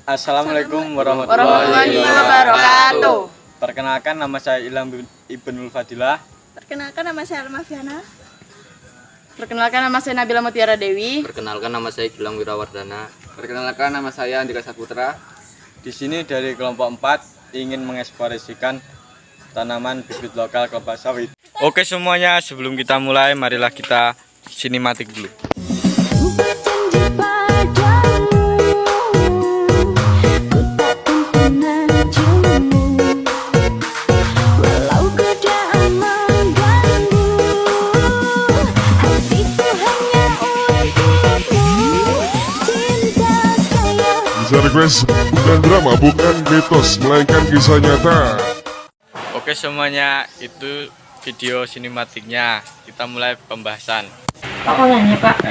Assalamualaikum warahmatullahi wabarakatuh. Perkenalkan, nama saya Ilham Ibnul Fadilah. Perkenalkan, nama saya Alma Fiana. Perkenalkan, nama saya Nabila Mutiara Dewi. Perkenalkan, nama saya Gilang Wirawardana. Perkenalkan, nama saya Andika Saputra. Di sini dari kelompok 4 ingin mengeksplorasikan tanaman bibit lokal kelapa sawit. Oke semuanya, sebelum kita mulai, marilah kita sinematik dulu. Request bukan drama, bukan mitos, melainkan kisah nyata. Oke semuanya, itu video sinematiknya. Kita mulai pembahasan. Pak mau nanya Pak,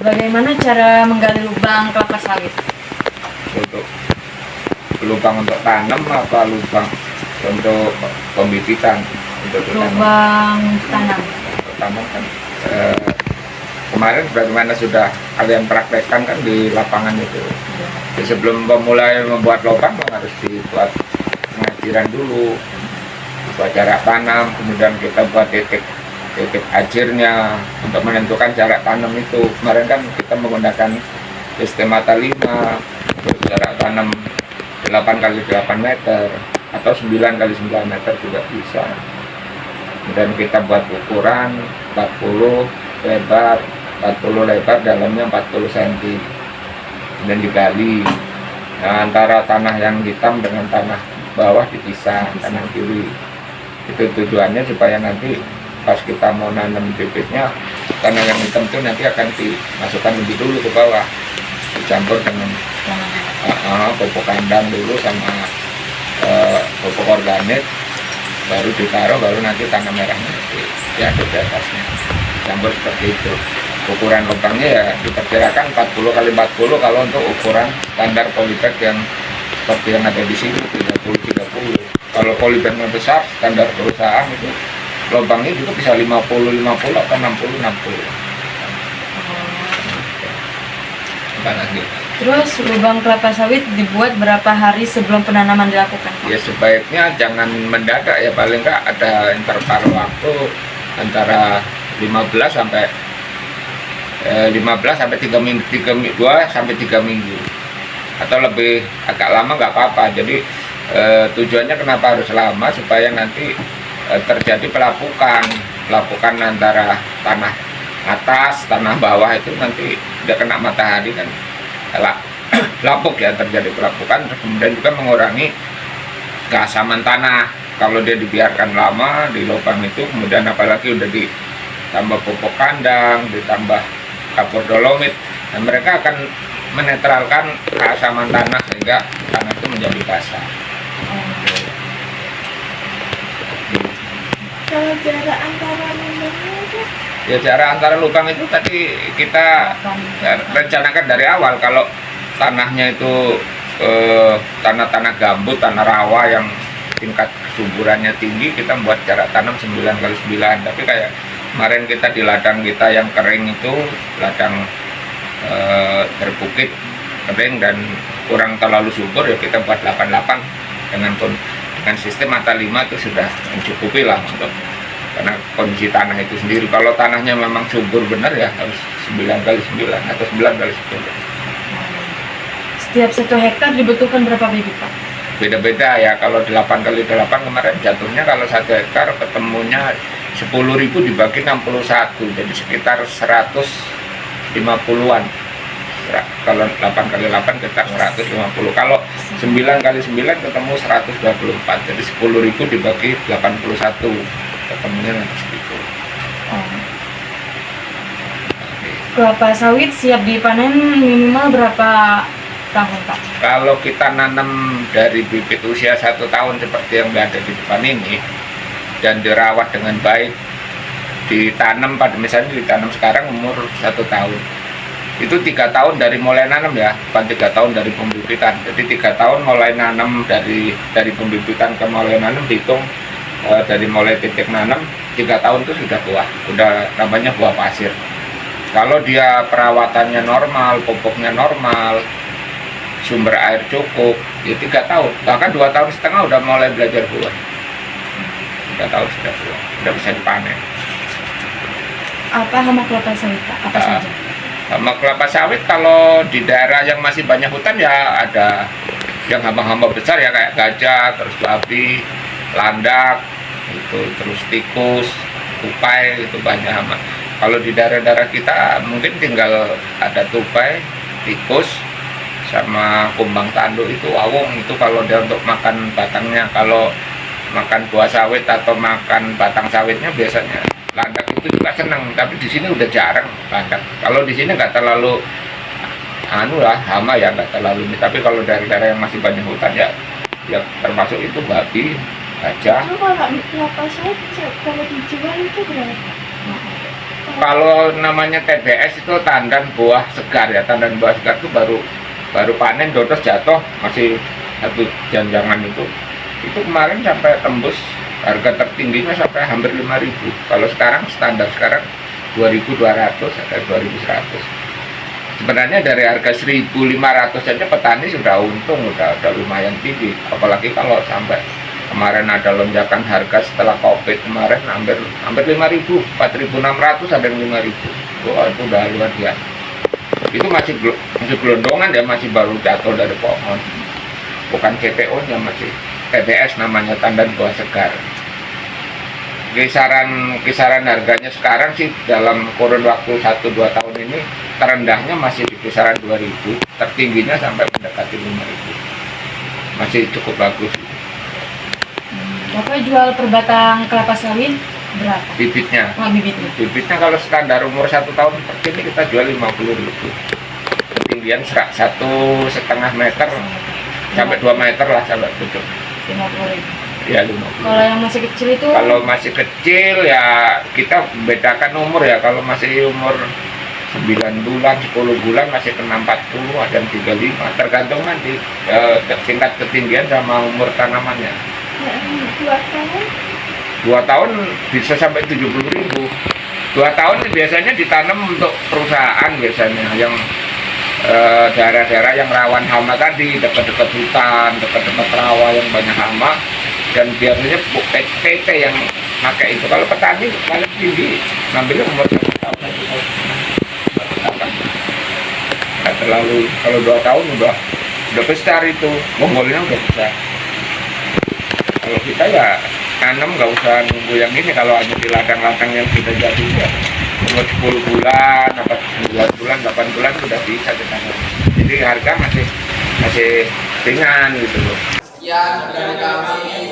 bagaimana cara menggali lubang kelapa sawit? Untuk lubang untuk tanam apa lubang untuk pembibitan? Lubang tanam. Tanam kan kemarin bagaimana sudah kalian praktekkan kan di lapangan itu. Jadi sebelum memulai membuat lubang harus dibuat pengajiran dulu, buat jarak tanam, kemudian kita buat titik ajirnya untuk menentukan jarak tanam itu. Kemarin kan kita menggunakan sistem mata 5, jarak tanam 8 x 8 meter atau 9 x 9 meter juga bisa. Kemudian kita buat ukuran 40 lebar, dalamnya 40 cm. Dan digali. Nah, antara tanah yang hitam dengan tanah bawah dipisah, kanan kiri. Itu tujuannya supaya nanti pas kita mau nanam bibitnya, tanah yang hitam itu nanti akan dimasukkan lebih dulu ke bawah, dicampur dengan pupuk kandang dulu sama pupuk organik, baru ditaruh, baru nanti tanah merahnya diaduk di atasnya, campur seperti itu. Ukuran lubangnya ya diperkirakan 40 x 40 kalau untuk ukuran standar polybag yang seperti yang ada di sini 30-30. Kalau polybagnya besar standar perusahaan itu lubangnya juga bisa 50-50 atau 60-60. Terus lubang kelapa sawit dibuat berapa hari sebelum penanaman dilakukan? Ya sebaiknya jangan mendadak ya, paling nggak ada interval waktu antara 15 sampai 3 minggu, 2 sampai 3 minggu atau lebih agak lama nggak apa-apa. Jadi tujuannya kenapa harus lama, supaya nanti terjadi pelapukan antara tanah atas tanah bawah itu nanti tidak kena matahari kan lapuk ya, terjadi pelapukan. Kemudian juga mengurangi keasaman tanah kalau dia dibiarkan lama di lubang itu. Kemudian apalagi udah ditambah pupuk kandang, ditambah kapur dolomit, dan mereka akan menetralkan keasaman tanah sehingga tanah itu menjadi basah. Kalau jarak antara lubangnya? Ya jarak antara lubang itu tadi kita rencanakan dari awal. Kalau tanahnya itu tanah-tanah gambut, tanah rawa yang tingkat kesuburannya tinggi, kita buat jarak tanam 9 x 9. Tapi kayak kemarin kita di ladang kita yang kering itu, ladang berbukit kering dan kurang terlalu subur, ya kita buat 88 dengan sistem mata 5 itu sudah mencukupi lah untuk, karena kondisi tanah itu sendiri. Kalau tanahnya memang subur benar ya harus 9 x 9 atau 9 x 10. Setiap 1 hektar dibutuhkan berapa bibit Pak? Beda-beda ya. Kalau 8 x 8 kemarin jatuhnya kalau 1 hektar ketemunya 10.000 dibagi 61, jadi sekitar 150-an. Kalau 8 x 8 sekitar 150. Kalau 9 x 9 ketemu 124, jadi 10.000 dibagi 81, ketemunya nanti segitu. Kelapa sawit siap dipanen minimal berapa tahun Pak? Kalau kita nanam dari bibit usia 1 tahun seperti yang ada di depan ini dan dirawat dengan baik, ditanam pada misalnya ditanam sekarang umur 1 tahun, itu 3 tahun dari mulai nanam ya, bukan 3 tahun dari pembibitan. Jadi 3 tahun mulai nanam, dari pembibitan ke mulai nanam dihitung dari mulai titik nanam 3 tahun itu sudah buah, udah namanya buah pasir. Kalau dia perawatannya normal, pupuknya normal, sumber air cukup, ya 3 tahun, bahkan 2 tahun setengah udah mulai belajar buah. 3 tahun sudah buah, udah bisa dipanen. Apa hama kelapa sawit Pak? Apa saja? Hama kelapa sawit kalau di daerah yang masih banyak hutan ya ada yang hama-hama besar ya, kayak gajah, terus babi, landak, itu terus tikus, tupai, itu banyak hama. Kalau di daerah-daerah kita mungkin tinggal ada tupai, tikus, sama kumbang tanduk itu awong, itu kalau dia untuk makan batangnya. Kalau makan buah sawit atau makan batang sawitnya biasanya landak itu juga senang, tapi di sini udah jarang landak. Kalau di sini nggak terlalu hama ya, nggak terlalu ini. Tapi kalau daerah-daerah yang masih banyak hutan ya termasuk itu babi, gajah. Itu kalau kelapa sawit kalau dijual itu berapa? Kalau namanya TBS itu tandan buah segar ya, tandan buah segar itu baru panen dodos jatuh masih satu janjangan itu kemarin sampai tembus harga tertingginya sampai hampir 5.000. Kalau sekarang standar sekarang 2.200 atau 2.100. Sebenarnya dari harga 1.500 saja petani sudah untung, udah lumayan tinggi. Apalagi kalau sampai kemarin ada lonjakan harga setelah Covid kemarin hampir 5.000, 4.600 ada yang 5.000. Wah, itu udah luar biasa. Itu masih gelondongan ya, masih baru jatuh dari pohon. Bukan CPO-nya, masih TBS namanya, tandan buah segar. Kisaran harganya sekarang sih dalam kurun waktu 1-2 tahun ini terendahnya masih di kisaran 2.000, tertingginya sampai mendekati 5.000. Masih cukup bagus. Bapak jual per batang kelapa sawit berapa? Bibitnya. Oh, bibitnya. Bibitnya kalau standar umur 1 tahun seperti ini kita jual 50.000. Ketinggian 1,5 meter sampai 2 meter lah sampai pucuk. 50.000. Ya 50. Kalau yang masih kecil itu? Kalau masih kecil ya kita bedakan umur ya. Kalau masih umur 9 bulan, 10 bulan masih kena 40, ada yang 35. Tergantung nanti tingkat ketinggian sama umur tanamannya. 2 tahun? 2 tahun bisa sampai 70.000. 2 tahun biasanya ditanam untuk perusahaan biasanya yang daerah-daerah yang rawan hama tadi, dekat-dekat hutan, dekat-dekat rawa yang banyak hama, dan biasanya PT yang pakai itu. Kalau petani paling tinggi ngambilnya umur 1 tahun aja. Nggak terlalu, kalau 2 tahun udah besar itu, bonggolnya udah besar. Kalau kita ya tanam nggak usah nunggu yang ini, kalau hanya di ladang-ladang yang sudah jadi ya umur 10 bulan, apa 9 bulan, 8 bulan sudah bisa ditanam. Jadi harga masih ringan gitu loh. Yang dari kami